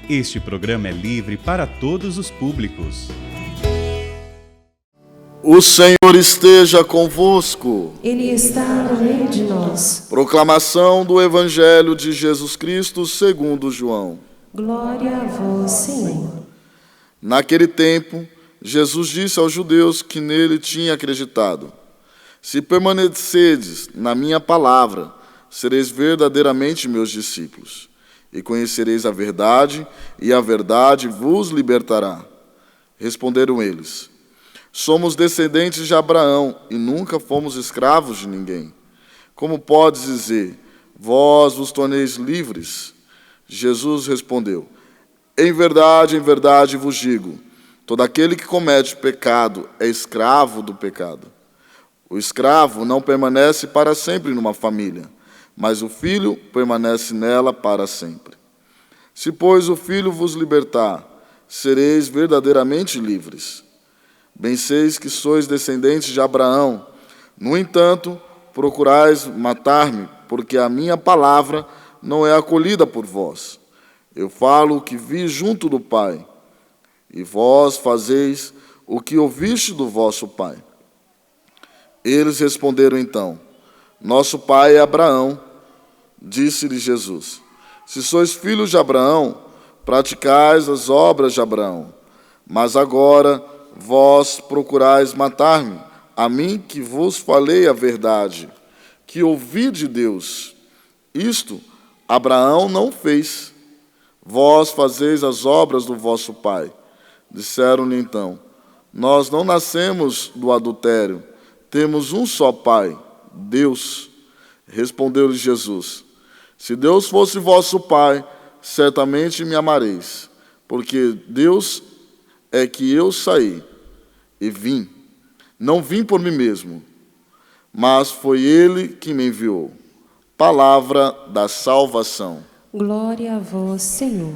Este programa é livre para todos os públicos. O Senhor esteja convosco. Ele está no meio de nós. Proclamação do Evangelho de Jesus Cristo segundo João. Glória a vós, Senhor. Naquele tempo, Jesus disse aos judeus que nele tinha acreditado: se permanecerdes na minha palavra, sereis verdadeiramente meus discípulos, e conhecereis a verdade, e a verdade vos libertará. Responderam eles: somos descendentes de Abraão, e nunca fomos escravos de ninguém. Como podes dizer, vós vos torneis livres? Jesus respondeu: em verdade vos digo, todo aquele que comete pecado é escravo do pecado. O escravo não permanece para sempre numa família, mas o filho permanece nela para sempre. Se, pois, o filho vos libertar, sereis verdadeiramente livres. Bem seis que sois descendentes de Abraão. No entanto, procurais matar-me, porque a minha palavra não é acolhida por vós. Eu falo o que vi junto do Pai, e vós fazeis o que ouviste do vosso pai. Eles responderam então: nosso pai é Abraão. Disse-lhe Jesus: se sois filhos de Abraão, praticais as obras de Abraão. Mas agora vós procurais matar-me, a mim que vos falei a verdade, que ouvi de Deus. Isto Abraão não fez. Vós fazeis as obras do vosso pai. Disseram-lhe então: nós não nascemos do adultério, temos um só pai, Deus. Respondeu-lhe Jesus: se Deus fosse vosso pai, certamente me amareis, porque Deus é que eu saí e vim. Não vim por mim mesmo, mas foi Ele que me enviou. Palavra da salvação. Glória a vós, Senhor.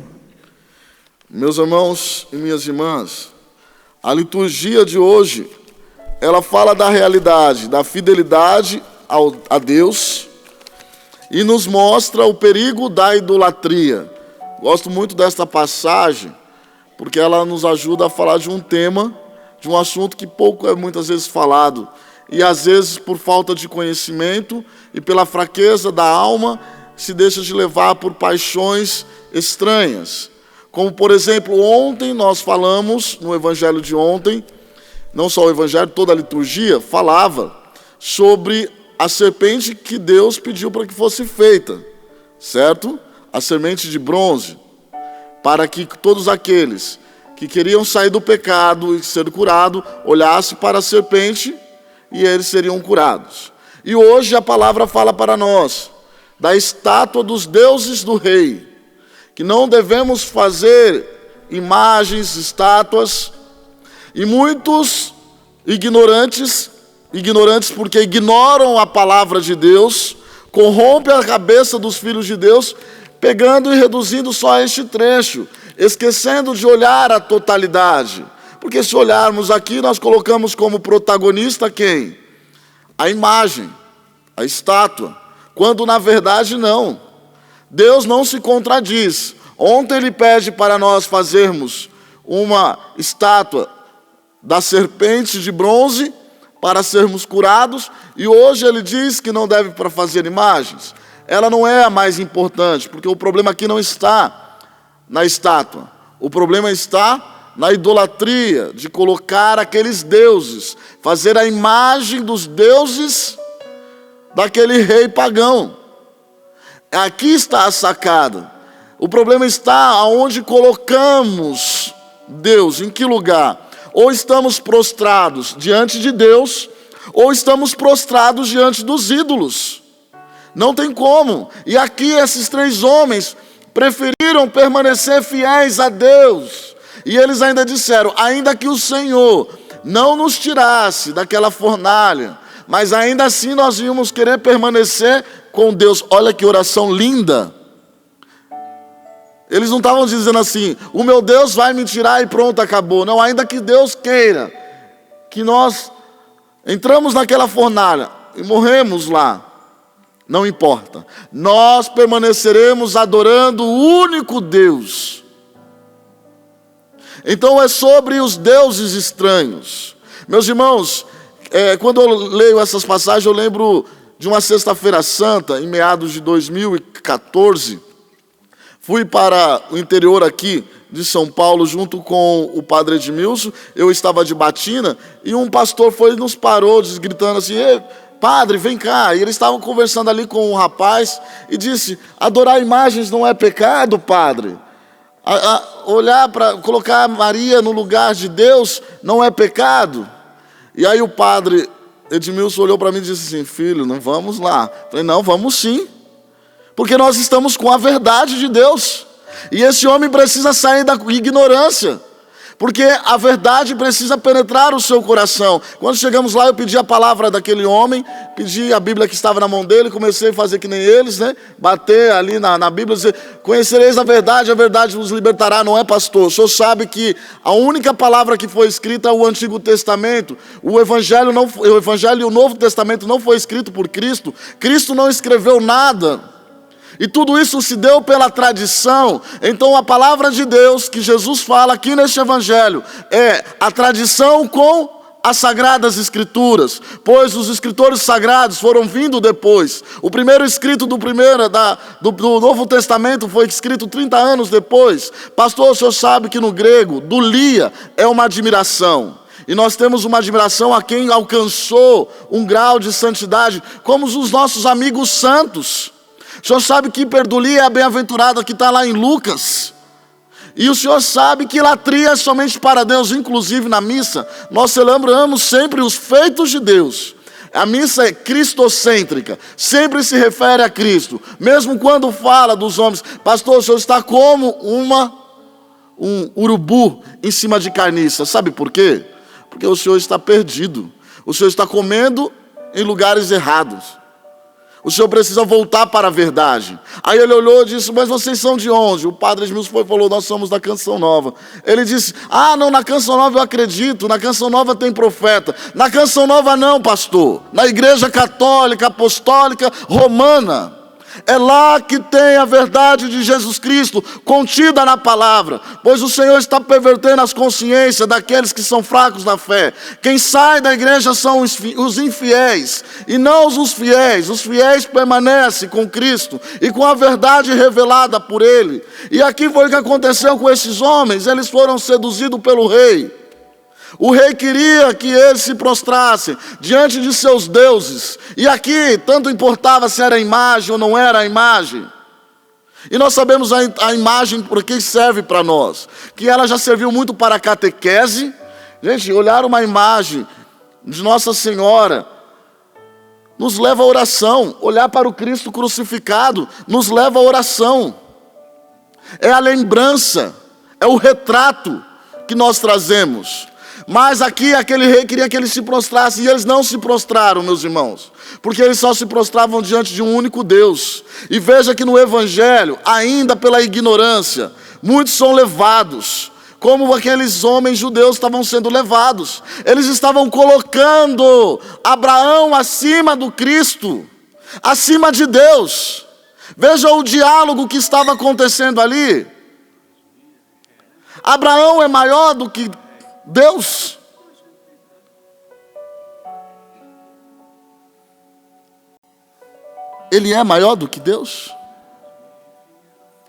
Meus irmãos e minhas irmãs, a liturgia de hoje, ela fala da realidade, da fidelidade a Deus, e nos mostra o perigo da idolatria. Gosto muito desta passagem, porque ela nos ajuda a falar de um tema, de um assunto que pouco é muitas vezes falado. E às vezes, por falta de conhecimento e pela fraqueza da alma, se deixa de levar por paixões estranhas. Como, por exemplo, ontem nós falamos, no Evangelho de ontem, não só o Evangelho, toda a liturgia, falava sobre a serpente que Deus pediu para que fosse feita, certo? A semente de bronze, para que todos aqueles que queriam sair do pecado e ser curados, olhassem para a serpente e eles seriam curados. E hoje a palavra fala para nós da estátua dos deuses do rei, que não devemos fazer imagens, estátuas, e muitos ignorantes porque ignoram a palavra de Deus, corrompem a cabeça dos filhos de Deus, pegando e reduzindo só este trecho, esquecendo de olhar a totalidade. Porque se olharmos aqui, nós colocamos como protagonista quem? A imagem, a estátua, quando na verdade não. Deus não se contradiz. Ontem Ele pede para nós fazermos uma estátua da serpente de bronze, para sermos curados, e hoje Ele diz que não deve para fazer imagens. Ela não é a mais importante, porque o problema aqui não está na estátua. O problema está na idolatria, de colocar aqueles deuses, fazer a imagem dos deuses daquele rei pagão. Aqui está a sacada. O problema está aonde colocamos Deus, em que lugar? Ou estamos prostrados diante de Deus, ou estamos prostrados diante dos ídolos. Não tem como. E aqui esses três homens preferiram permanecer fiéis a Deus. E eles ainda disseram: ainda que o Senhor não nos tirasse daquela fornalha, mas ainda assim nós íamos querer permanecer com Deus. Olha que oração linda. Eles não estavam dizendo assim: o meu Deus vai me tirar e pronto, acabou. Não, ainda que Deus queira que nós entramos naquela fornalha e morremos lá, Não importa. Nós permaneceremos adorando o único Deus. Então é sobre os deuses estranhos. Meus irmãos, quando eu leio essas passagens, eu lembro de uma sexta-feira santa, em meados de 2014. Fui para o interior aqui de São Paulo, junto com o padre Edmilson. Eu estava de batina, e um pastor nos parou, gritando assim: "Ei, padre, vem cá." E eles estavam conversando ali com um rapaz, e disse: "Adorar imagens não é pecado, padre? Olhar para colocar Maria no lugar de Deus não é pecado?" E aí o padre Edmilson olhou para mim e disse assim: "Filho, não vamos lá." Eu falei: "Não, vamos sim. Porque nós estamos com a verdade de Deus. E esse homem precisa sair da ignorância. Porque a verdade precisa penetrar o seu coração." Quando chegamos lá, eu pedi a palavra daquele homem, pedi a Bíblia que estava na mão dele, comecei a fazer que nem eles, né? Bater ali na Bíblia, dizer: "Conhecereis a verdade vos libertará." Não é, pastor? O senhor sabe que a única palavra que foi escrita é o Antigo Testamento. O Evangelho e o Novo Testamento não foi escrito por Cristo. Cristo não escreveu nada. E tudo isso se deu pela tradição. Então a palavra de Deus que Jesus fala aqui neste Evangelho é a tradição com as Sagradas Escrituras, pois os escritores sagrados foram vindo depois. O primeiro escrito do Novo Testamento foi escrito 30 anos depois. Pastor, o senhor sabe que no grego, dulia é uma admiração. E nós temos uma admiração a quem alcançou um grau de santidade, como os nossos amigos santos. O senhor sabe que hiperdulia é a bem-aventurada que está lá em Lucas. E o senhor sabe que latria é somente para Deus. Inclusive na missa, nós celebramos sempre os feitos de Deus. A missa é cristocêntrica, sempre se refere a Cristo. Mesmo quando fala dos homens: "Pastor, o senhor está como um urubu em cima de carniça." Sabe por quê? Porque o senhor está perdido. O senhor está comendo em lugares errados. O senhor precisa voltar para a verdade. Aí ele olhou e disse: "Mas vocês são de onde?" O padre Edmilson falou: "Nós somos da Canção Nova." Ele disse: "Ah, não, na Canção Nova eu acredito. Na Canção Nova tem profeta." "Na Canção Nova não, pastor. Na Igreja Católica, Apostólica, Romana. É lá que tem a verdade de Jesus Cristo contida na palavra. Pois o Senhor está pervertendo as consciências daqueles que são fracos na fé. Quem sai da igreja são os infiéis, e não os fiéis. Os fiéis permanecem com Cristo e com a verdade revelada por Ele." E aqui foi o que aconteceu com esses homens. Eles foram seduzidos pelo rei. O rei queria que eles se prostrassem diante de seus deuses. E aqui tanto importava se era a imagem ou não era a imagem. E nós sabemos a imagem por que serve para nós. Que ela já serviu muito para a catequese. Gente, olhar uma imagem de Nossa Senhora nos leva à oração. Olhar para o Cristo crucificado nos leva à oração. É a lembrança, é o retrato que nós trazemos. Mas aqui aquele rei queria que eles se prostrassem, e eles não se prostraram, meus irmãos, porque eles só se prostravam diante de um único Deus. E veja que no Evangelho, ainda pela ignorância, muitos são levados, como aqueles homens judeus estavam sendo levados. Eles estavam colocando Abraão acima do Cristo, acima de Deus. Veja o diálogo que estava acontecendo ali. Abraão é maior do que Deus. Ele é maior do que Deus?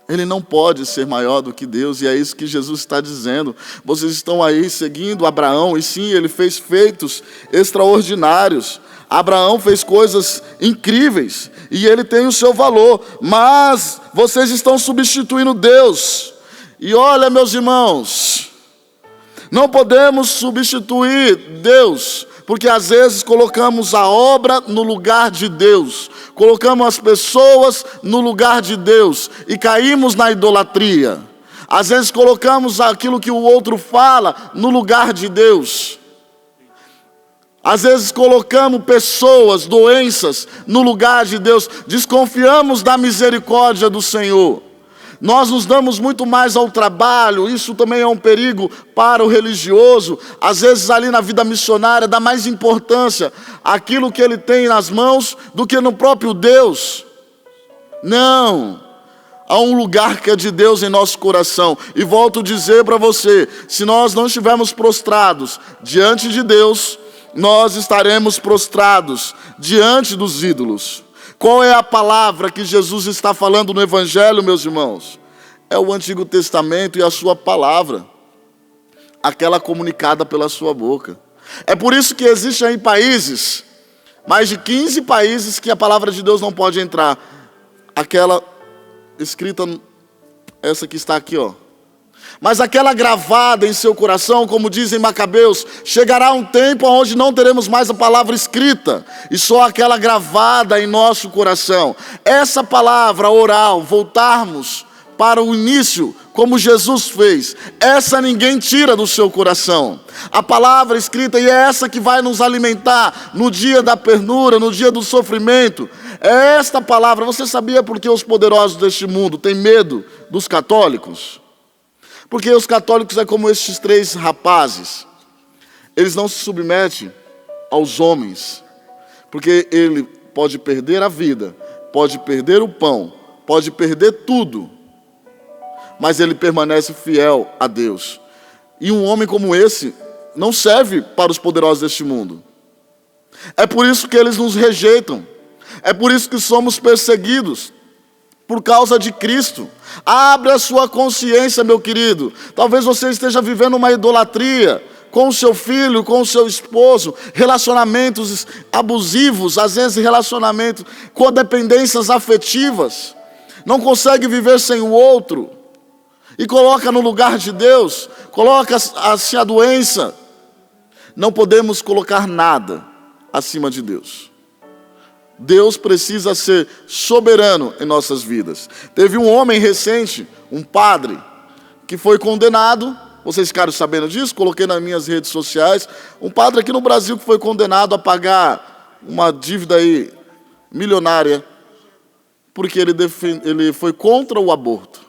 Ele não pode ser maior do que Deus, e é isso que Jesus está dizendo. Vocês estão aí seguindo Abraão, e sim, ele fez feitos extraordinários. Abraão fez coisas incríveis, e ele tem o seu valor, mas vocês estão substituindo Deus. E olha, meus irmãos, não podemos substituir Deus, porque às vezes colocamos a obra no lugar de Deus, colocamos as pessoas no lugar de Deus e caímos na idolatria. Às vezes colocamos aquilo que o outro fala no lugar de Deus. Às vezes colocamos pessoas, doenças no lugar de Deus. Desconfiamos da misericórdia do Senhor. Nós nos damos muito mais ao trabalho, isso também é um perigo para o religioso. Às vezes ali na vida missionária dá mais importância àquilo que ele tem nas mãos do que no próprio Deus. Não, há um lugar que é de Deus em nosso coração. E volto a dizer para você, se nós não estivermos prostrados diante de Deus, nós estaremos prostrados diante dos ídolos. Qual é a palavra que Jesus está falando no Evangelho, meus irmãos? É o Antigo Testamento e a sua palavra, aquela comunicada pela sua boca. É por isso que existem aí países, mais de 15 países, que a palavra de Deus não pode entrar. Aquela escrita, essa que está aqui, ó. Mas aquela gravada em seu coração, como dizem Macabeus, chegará um tempo onde não teremos mais a palavra escrita, e só aquela gravada em nosso coração. Essa palavra oral, voltarmos para o início, como Jesus fez, essa ninguém tira do seu coração. A palavra escrita, e é essa que vai nos alimentar no dia da pernura, no dia do sofrimento. É esta palavra. Você sabia por que os poderosos deste mundo têm medo dos católicos? Porque os católicos é como estes 3 rapazes. Eles não se submetem aos homens. Porque ele pode perder a vida, pode perder o pão, pode perder tudo. Mas ele permanece fiel a Deus. E um homem como esse não serve para os poderosos deste mundo. É por isso que eles nos rejeitam. É por isso que somos perseguidos. Por causa de Cristo. Abre a sua consciência, meu querido. Talvez você esteja vivendo uma idolatria com o seu filho, com o seu esposo, relacionamentos abusivos, às vezes relacionamentos com dependências afetivas. Não consegue viver sem o outro. E coloca no lugar de Deus, coloca-se a doença. Não podemos colocar nada acima de Deus. Deus precisa ser soberano em nossas vidas. Teve um homem recente, um padre, que foi condenado. Vocês ficaram sabendo disso? Coloquei nas minhas redes sociais. Um padre aqui no Brasil que foi condenado a pagar uma dívida aí milionária, porque ele foi contra o aborto.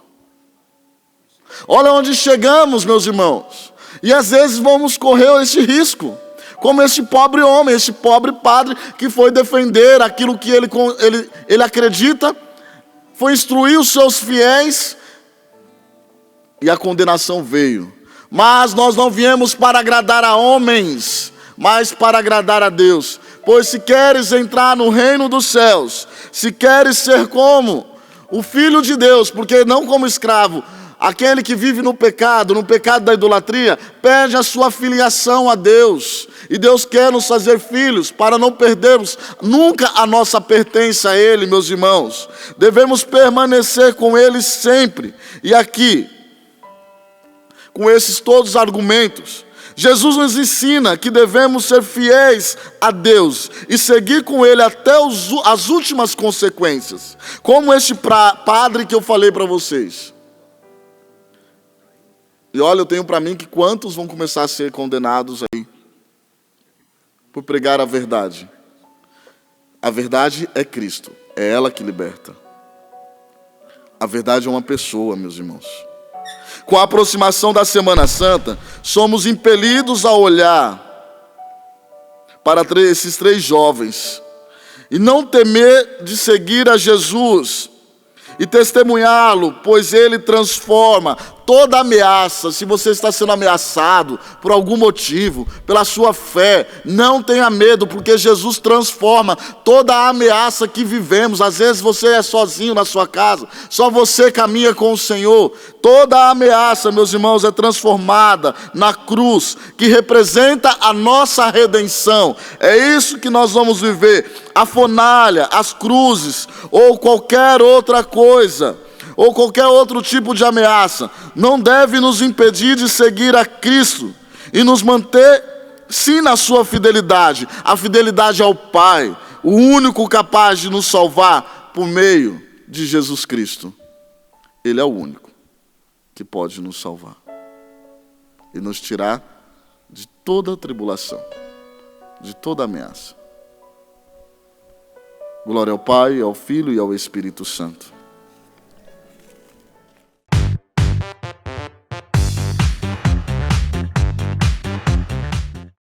Olha onde chegamos, meus irmãos. E às vezes vamos correr esse risco. Como este pobre homem, este pobre padre que foi defender aquilo que ele acredita, foi instruir os seus fiéis e a condenação veio. Mas nós não viemos para agradar a homens, mas para agradar a Deus. Pois se queres entrar no reino dos céus, se queres ser como o Filho de Deus, porque não como escravo, aquele que vive no pecado da idolatria, perde a sua filiação a Deus. E Deus quer nos fazer filhos para não perdermos nunca a nossa pertença a Ele, meus irmãos. Devemos permanecer com Ele sempre. E aqui, com esses todos os argumentos, Jesus nos ensina que devemos ser fiéis a Deus e seguir com Ele até as últimas consequências. Como este padre que eu falei para vocês. E olha, eu tenho para mim que quantos vão começar a ser condenados aí por pregar a verdade. A verdade é Cristo, é ela que liberta. A verdade é uma pessoa, meus irmãos. Com a aproximação da Semana Santa, somos impelidos a olhar para esses 3 jovens e não temer de seguir a Jesus e testemunhá-lo, pois ele transforma toda ameaça. Se você está sendo ameaçado por algum motivo, pela sua fé, não tenha medo, porque Jesus transforma toda a ameaça que vivemos. Às vezes você é sozinho na sua casa, só você caminha com o Senhor. Toda a ameaça, meus irmãos, é transformada na cruz, que representa a nossa redenção. É isso que nós vamos viver. A fornalha, as cruzes, ou qualquer outra coisa, ou qualquer outro tipo de ameaça, não deve nos impedir de seguir a Cristo e nos manter, sim, na sua fidelidade. A fidelidade ao Pai, o único capaz de nos salvar por meio de Jesus Cristo. Ele é o único que pode nos salvar e nos tirar de toda a tribulação, de toda ameaça. Glória ao Pai, ao Filho e ao Espírito Santo.